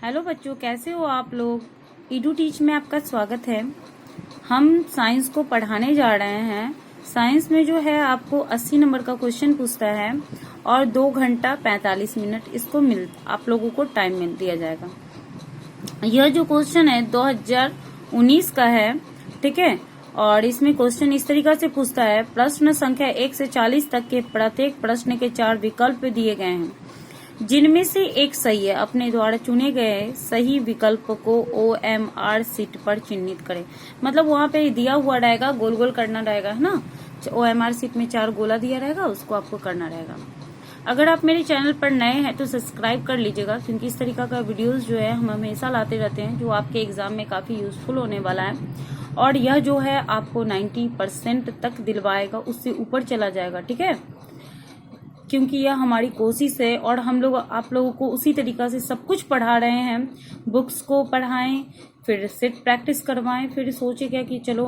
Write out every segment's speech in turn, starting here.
Hello बच्चों, कैसे हो आप लोग। ईडू टीच में आपका स्वागत है। हम साइंस को पढ़ाने जा रहे हैं। साइंस में जो है आपको 80 नंबर का क्वेश्चन पूछता है और 2 घंटा 45 मिनट इसको आप लोगों को टाइम मिल दिया जाएगा। यह जो क्वेश्चन है 2019 का है, ठीक है। और इसमें क्वेश्चन इस तरीका से पूछता है, प्रश्न संख्या 1 से 40 तक के प्रत्येक प्रश्न के 4 विकल्प दिए गए हैं, जिनमें से एक सही है। अपने द्वारा चुने गए सही विकल्प को OMR शीट पर चिन्हित करें। मतलब वहाँ पे दिया हुआ रहेगा, गोल गोल करना रहेगा, है ना। OMR शीट में 4 गोला दिया रहेगा, उसको आपको करना रहेगा। अगर आप मेरे चैनल पर नए हैं तो सब्सक्राइब कर लीजिएगा, क्योंकि इस तरीका का वीडियोस जो है हम हमेशा लाते रहते हैं, जो आपके एग्जाम में काफी यूजफुल होने वाला है। और यह जो है आपको 90% तक दिलवाएगा, उससे ऊपर चला जाएगा, ठीक है। क्योंकि यह हमारी कोशिश है और हम लोग आप लोगों को उसी तरीका से सब कुछ पढ़ा रहे हैं। बुक्स को पढ़ाएं, फिर सेट प्रैक्टिस करवाएं, फिर सोचे क्या कि चलो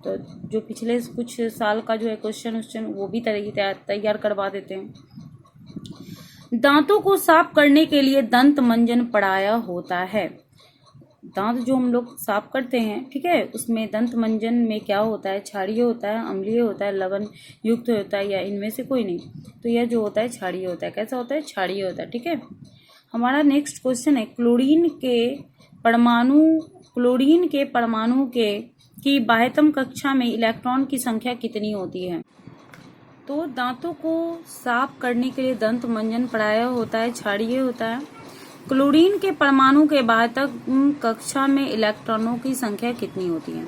तो जो पिछले कुछ साल का जो है क्वेश्चन वो भी तैयार करवा देते हैं। दांतों को साफ करने के लिए दंत मंजन पढ़ाया होता है। दांत जो हम लोग साफ करते हैं, ठीक है, उसमें दंत मंजन में क्या होता है, क्षारीय होता है, अम्लीय होता है, लवण युक्त होता है, या इनमें से कोई नहीं। तो यह जो होता है क्षारीय होता है। कैसा होता है? क्षारीय होता है, ठीक है। हमारा नेक्स्ट क्वेश्चन है, क्लोरीन के परमाणु की बाह्यतम कक्षा में इलेक्ट्रॉन की संख्या कितनी होती है। तो दांतों को साफ करने के लिए दंत मंजन पढ़ाया होता है, क्षारीय होता है। क्लोरीन के परमाणु के बाह्यतम कक्षा में इलेक्ट्रॉनों की संख्या कितनी होती है।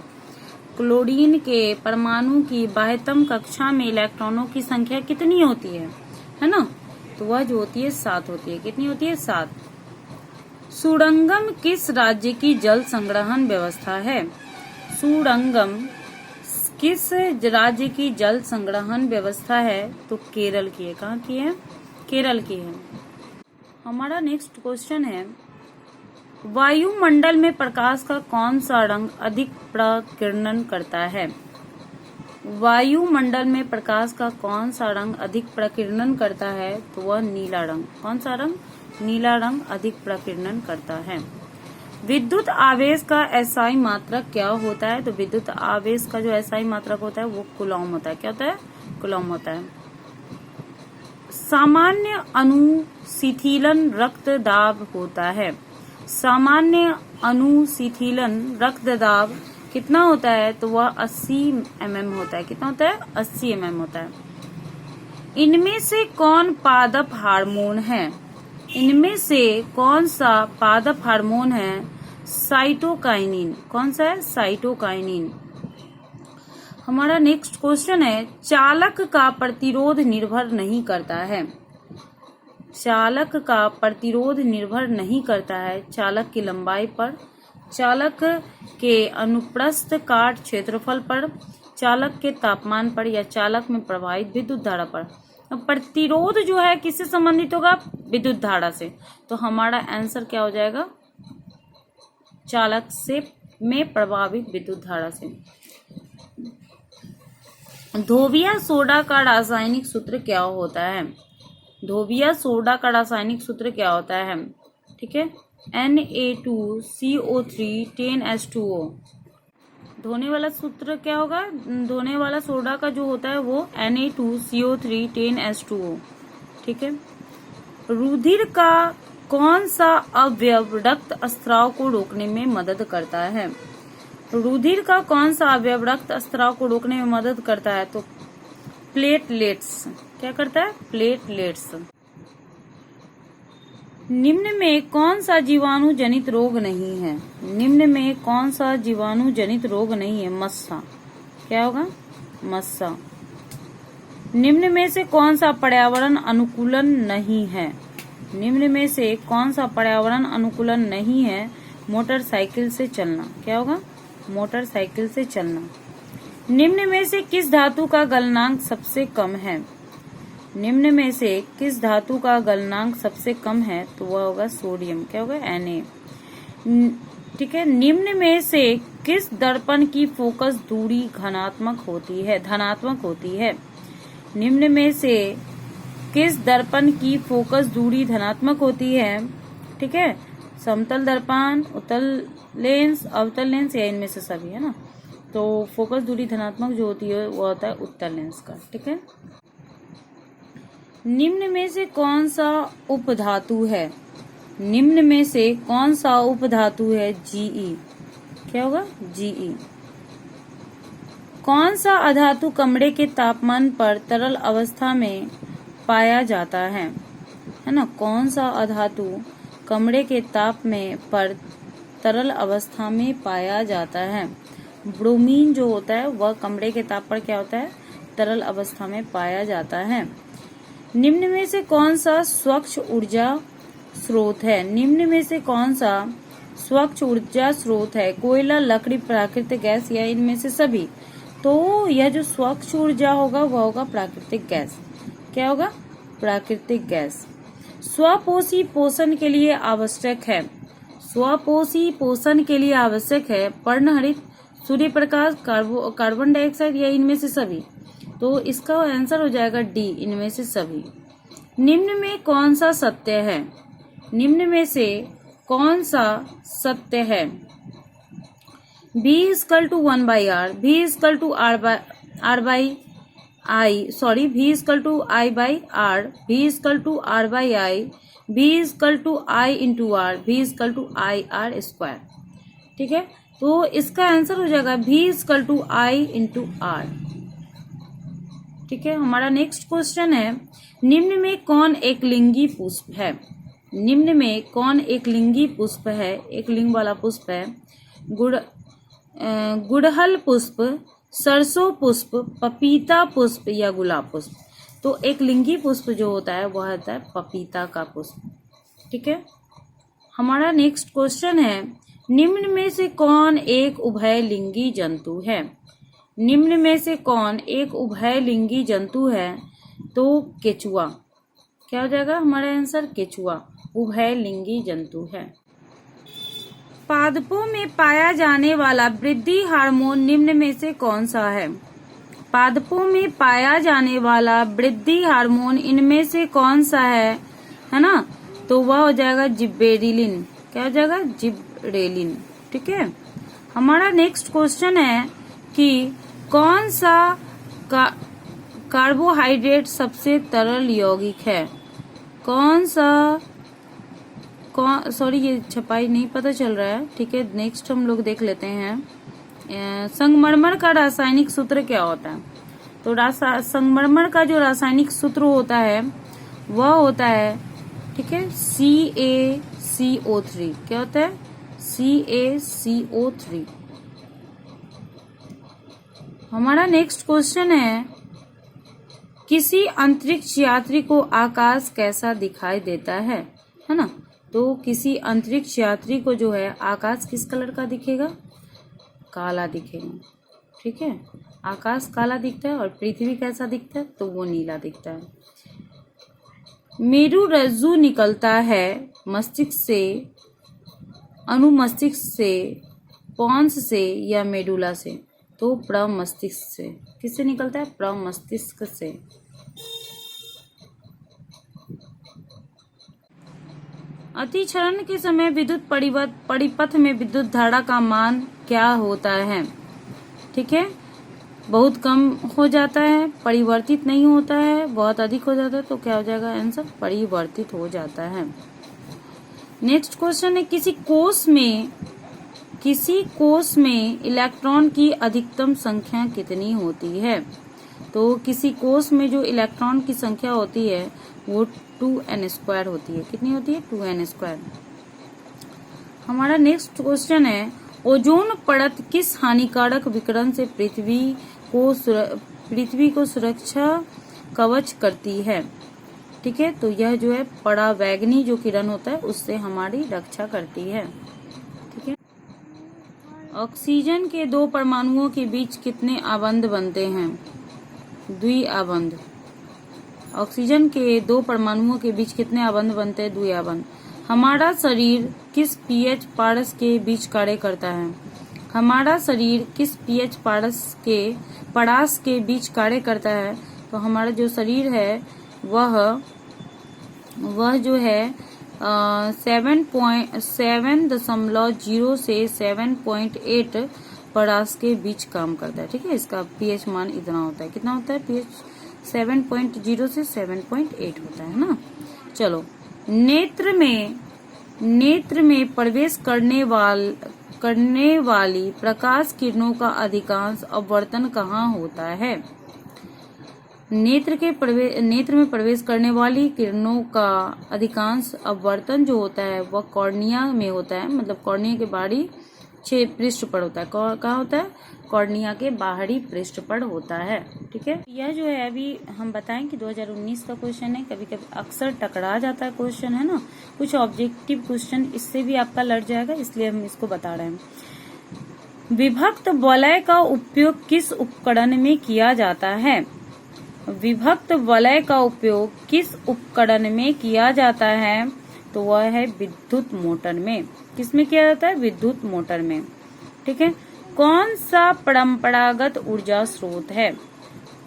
क्लोरीन के परमाणु की बाह्यतम कक्षा में इलेक्ट्रॉनों की संख्या कितनी होती है ना। तो वह जो होती है 7 होती है। कितनी होती है? 7। सुरंगम किस राज्य की जल संग्रहण व्यवस्था है। सुरंगम किस राज्य की जल संग्रहण व्यवस्था है। तो केरल की है। कहाँ की है? केरल की है। हमारा नेक्स्ट क्वेश्चन है, वायुमंडल में प्रकाश का कौन सा रंग अधिक प्रकीर्णन करता है। वायुमंडल में प्रकाश का कौन सा रंग अधिक प्रकीर्णन करता है। तो वह नीला रंग। कौन सा रंग? नीला रंग अधिक प्रकीर्णन करता है। विद्युत आवेश का एसआई मात्रक क्या होता है। तो विद्युत आवेश का जो एसआई मात्रक होता है वो कूलॉम होता है। क्या होता है? कूलॉम होता है। सामान्य अनुशीतलन रक्तदाब होता है। सामान्य अनुशीतलन रक्तदाब कितना होता है। तो वह 80 mm होता है। कितना होता है? 80 mm होता है। इनमें से कौन पादप हार्मोन है। इनमें से कौन सा पादप हार्मोन है। साइटोकाइनिन। कौन सा है? साइटोकाइनिन। हमारा नेक्स्ट क्वेश्चन है, चालक का प्रतिरोध निर्भर नहीं करता है। चालक का प्रतिरोध निर्भर नहीं करता है चालक की लंबाई पर, चालक के अनुप्रस्थ काट क्षेत्रफल पर, चालक के तापमान पर, या चालक में प्रवाहित विद्युत धारा पर। प्रतिरोध जो है किससे संबंधित होगा? विद्युत धारा से। तो हमारा आंसर क्या हो जाएगा? चालक से में प्रभावित विद्युत धारा से। धोबिया सोडा का रासायनिक सूत्र क्या होता है। धोबिया सोडा का रासायनिक सूत्र क्या होता है, ठीक है, Na2CO3 10H2O। धोने वाला सूत्र क्या होगा? धोने वाला सोडा का जो होता है वो Na2CO3 10H2O, ठीक है। रुधिर का कौन सा अवयव रक्त स्राव को रोकने में मदद करता है। रुधिर का कौन सा अवयव रक्त स्राव को रोकने में मदद करता है। तो प्लेटलेट्स। क्या करता है? प्लेटलेट्स। निम्न में कौन सा जीवाणु जनित रोग नहीं है। निम्न में कौन सा जीवाणु जनित रोग नहीं है। मस्सा। क्या होगा? मस्सा। निम्न में से कौन सा पर्यावरण अनुकूलन नहीं है। निम्न में से कौन सा पर्यावरण अनुकूलन नहीं है। मोटरसाइकिल से चलना। क्या होगा? मोटरसाइकिल से चलना। निम्न में से किस धातु का गलनांक सबसे कम है। निम्न में से किस धातु का गलनांक सबसे कम है। तो वह होगा सोडियम। क्या होगा? Na, ठीक है। निम्न में से किस दर्पण की फोकस दूरी धनात्मक होती है। निम्न में से किस दर्पण की फोकस दूरी धनात्मक होती है, ठीक है। समतल दर्पण, उत्तल लेंस, अवतल लेंस या इनमें से सभी, है ना। तो फोकस दूरी धनात्मक जो होती है वो होता है उत्तल लेंस का, ठीक है। निम्न में से कौन सा उपधातु है? निम्न में से कौन सा उपधातु है? जीई। क्या होगा? जीई। कौन सा अधातु कमरे के तापमान पर तरल अवस्था में पाया जाता है ना। कौन सा अधातु कमरे के ताप में पर तरल अवस्था में पाया जाता है? ब्रोमीन जो होता है वह कमरे के ताप पर क्या होता है? तरल अवस्था में पाया जाता है। निम्न में से कौन सा स्वच्छ ऊर्जा स्रोत है? निम्न में से कौन सा स्वच्छ ऊर्जा स्रोत है? कोयला, लकड़ी, प्राकृतिक गैस या इनमें से सभी? तो यह जो स्वच्छ ऊर्जा होगा वह होगा प्राकृतिक गैस। क्या होगा? प्राकृतिक गैस। स्वपोषी पोषण के लिए आवश्यक है। स्वपोषी पोषण के लिए आवश्यक है पर्णहरित, सूर्य प्रकाश, कार्बन डाइऑक्साइड या इनमें से सभी? तो इसका आंसर हो जाएगा डी, इनमें से सभी। निम्न में कौन सा सत्य है? निम्न में से कौन सा सत्य है? V = 1/r, V = r by I, sorry, V = I/r, V = r/I, V = I into r, V = IR²। ठीक है, तो इसका आंसर हो जाएगा V = I into r। ठीक है, हमारा नेक्स्ट क्वेश्चन है, निम्न में कौन एक लिंगी पुष्प है? निम्न में कौन एक लिंगी पुष्प है? एक लिंग वाला पुष्प है। गुड़हल पुष्प, सरसों पुष्प, पपीता पुष्प या गुलाब पुष्प? तो एक लिंगी पुष्प जो होता है वह होता है पपीता का पुष्प। ठीक है, हमारा नेक्स्ट क्वेश्चन है, निम्न में से कौन एक उभयलिंगी जंतु है? निम्न में से कौन एक उभयलिंगी जंतु है? तो केचुआ। क्या हो जाएगा हमारा आंसर? केचुआ उभयलिंगी जंतु है। पादपों में पाया जाने वाला वृद्धि हार्मोन निम्न में से कौन सा है? पादपों में पाया जाने वाला वृद्धि हार्मोन इनमें से कौन सा है ना? तो वह हो जाएगा जिब्रेलिन। क्या हो जाएगा? जिब्रेलिन। ठीक है, हमारा नेक्स्ट क्वेश्चन है कि कौन सा कार्बोहाइड्रेट सबसे तरल यौगिक है? सॉरी ये छपाई नहीं पता चल रहा है। ठीक है, नेक्स्ट हम लोग देख लेते हैं। संगमरमर का रासायनिक सूत्र क्या होता है? तो संगमरमर का जो रासायनिक सूत्र होता है वह होता है, ठीक है, CaCO3। क्या होता है? CaCO3। हमारा नेक्स्ट क्वेश्चन है, किसी अंतरिक्ष यात्री को आकाश कैसा दिखाई देता है ना? तो किसी अंतरिक्ष यात्री को जो है आकाश किस कलर का दिखेगा? काला दिखेगा। ठीक है, आकाश काला दिखता है और पृथ्वी कैसा दिखता है? तो वो नीला दिखता है। मेरुरज्जु निकलता है मस्तिष्क से, अनुमस्तिष्क से, पॉन्स से या मेडुला से? तो प्रमस्तिष्क से। किससे निकलता है? प्रमस्तिष्क से। अतिक्षरण के समय विद्युत परिपथ में विद्युत धारा का मान क्या होता है? ठीक है, बहुत कम हो जाता है, परिवर्तित नहीं होता है, बहुत अधिक हो जाता है। तो क्या हो जाएगा आंसर? परिवर्तित हो जाता है। नेक्स्ट क्वेश्चन है, किसी कोष में इलेक्ट्रॉन की अधिकतम संख्या कितनी होती है? तो किसी कोष में जो इलेक्ट्रॉन की संख्या होती है वो 2n² होती है। कितनी होती है? 2n²। हमारा नेक्स्ट क्वेश्चन है, ओजोन परत किस हानिकारक विकिरण से पृथ्वी को सुरक्षा कवच करती है? ठीक है, तो यह जो है परावैंगनी जो किरण होता है उससे हमारी रक्षा करती है। ठीक है, ऑक्सीजन के दो परमाणुओं के बीच कितने आबंध बनते हैं? द्विआबंध। ऑक्सीजन के दो परमाणुओं के बीच कितने आबंध बनते हैं? द्विआबंध। हमारा शरीर किस pH पारस के बीच कार्य करता है? हमारा शरीर किस pH परास के बीच कार्य करता है? तो हमारा जो शरीर है वह जो है 7.0 से 7.8 परास के बीच काम करता है। ठीक है, इसका पीएच मान इतना होता है। कितना होता है पीएच? 7.0 से 7.8 होता है ना। चलो, नेत्र में प्रवेश करने वाली प्रकाश किरणों का अधिकांश अपवर्तन कहाँ होता है? नेत्र में प्रवेश करने वाली किरणों का अधिकांश अपवर्तन जो होता है वह कॉर्निया में होता है, मतलब कॉर्निया के बाहरी पृष्ठ पर होता है। कहाँ होता है? कॉर्निया के बाहरी पृष्ठ पर होता है। ठीक है, यह जो है अभी हम बताएं कि 2019 का क्वेश्चन है। कभी कभी अक्सर टकरा जाता है क्वेश्चन, है ना। कुछ ऑब्जेक्टिव क्वेश्चन इससे भी आपका लड़ जाएगा, इसलिए हम इसको बता रहे हैं। विभक्त वलय का उपयोग किस उपकरण में किया जाता है? विभक्त वलय का उपयोग किस उपकरण में किया जाता है? तो वह है विद्युत मोटर में। किसमें किया जाता है? विद्युत मोटर में। ठीक है, कौन सा परंपरागत ऊर्जा स्रोत है?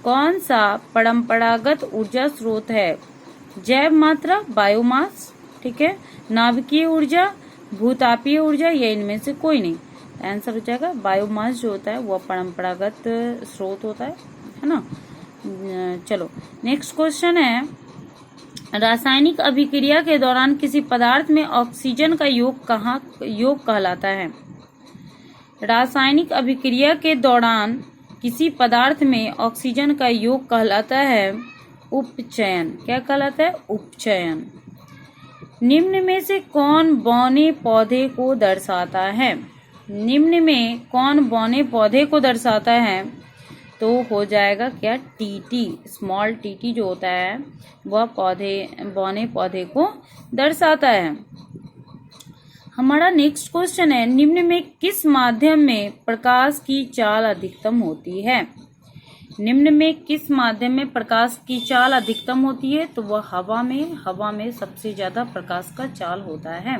कौन सा परंपरागत ऊर्जा स्रोत है? जैव मात्रा, बायोमास, ठीक है, नाभिकीय ऊर्जा, भूतापीय ऊर्जा, या इनमें से कोई नहीं। आंसर हो जाएगा बायोमास जो होता है वह परंपरागत स्रोत होता है ना। चलो, नेक्स्ट क्वेश्चन है, रासायनिक अभिक्रिया के दौरान किसी पदार्थ में ऑक्सीजन का योग कहलाता है? रासायनिक अभिक्रिया के दौरान किसी पदार्थ में ऑक्सीजन का योग कहलाता है उपचयन। क्या कहलाता है? उपचयन। निम्न में से कौन बौने पौधे को दर्शाता है? निम्न में कौन बौने पौधे को दर्शाता है? तो हो जाएगा क्या? टीटी, स्मॉल टीटी जो होता है वह बौने पौधे को दर्शाता है। हमारा नेक्स्ट क्वेश्चन है, निम्न में किस माध्यम में प्रकाश की चाल अधिकतम होती है? निम्न में किस माध्यम में प्रकाश की चाल अधिकतम होती है? तो वह हवा में सबसे ज्यादा प्रकाश का चाल होता है।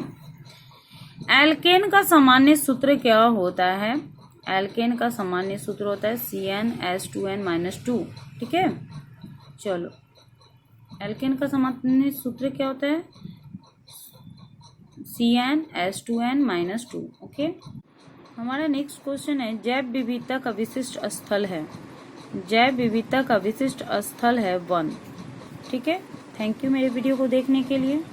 एल्केन का सामान्य सूत्र क्या होता है? एल्केन का सामान्य सूत्र होता है CnH2n-2। ठीक है, चलो, एल्केन का सामान्य सूत्र क्या होता है? CnH2n-2। ओके, हमारा नेक्स्ट क्वेश्चन है, जैव विविधता का विशिष्ट स्थल है। जैव विविधता का विशिष्ट स्थल है वन। ठीक है, थैंक यू मेरे वीडियो को देखने के लिए।